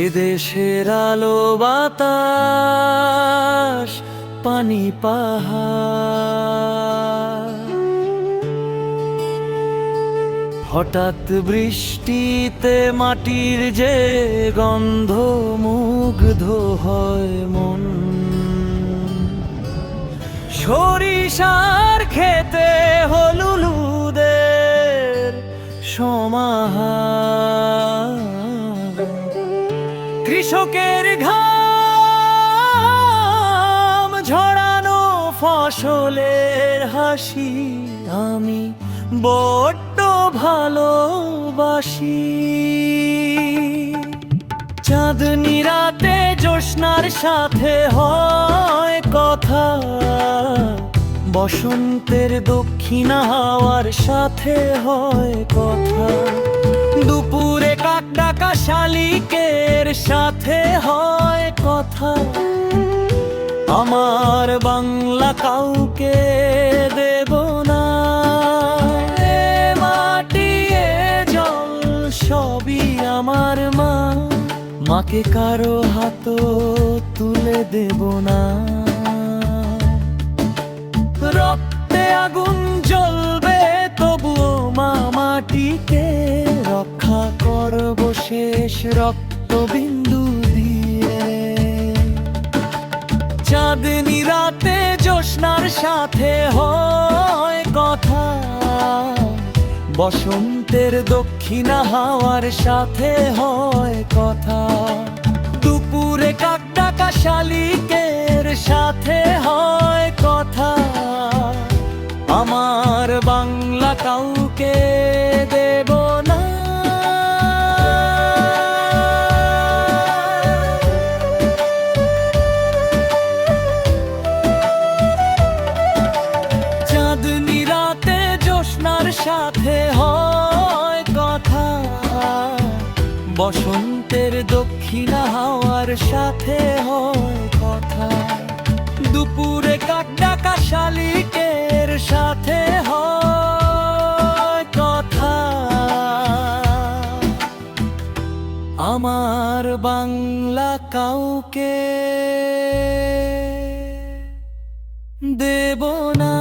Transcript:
এদেশের আলো বাতাস পানি পাহাড়, হঠাৎ বৃষ্টিতে মাটির যে গন্ধ মুগ্ধ হয় মন। সরিষার খেতে হলুদের সমাহার, কৃষকের ঘাম ঝরানো ফসলের হাসি আমি বড্ড ভালোবাসি। চাঁদনি রাতে জ্যোৎস্নার সাথে হয় কথা, বসন্তের দক্ষিণা হাওয়ার সাথে হয় কথা, দুপুরে কাক ডাকা শালিকের সাথে হয় কথা। আমার বাংলা কাউকে দেব না, এ মাটি এ জল সবই আমার মা, মাকে কারো হাত তুলে দেব না। রক্তে আগুন জ্বলবে তবুও মা মাটিকে রক্ষা করব শেষ রক্তবিন্দু দিয়ে। চাঁদনি রাতে জ্যোৎস্নার সাথে হয় কথা, বসন্তের দক্ষিণা হাওয়ার সাথে হয় কথা, দুপুরে কাক ডাকা শালিকের সাথে হয় কথা। আমার বাংলা কাউকে দেব না। চাঁদনি রাতে জ্যোৎস্নার সাথে হয় কথা, বসন্তের দক্ষিণা হাওয়ার সাথে হয় কথা, দুপুরে কাক ডাকা শালিকের সাথে হয় কথা। আমার বাংলা কাউকে দেব না।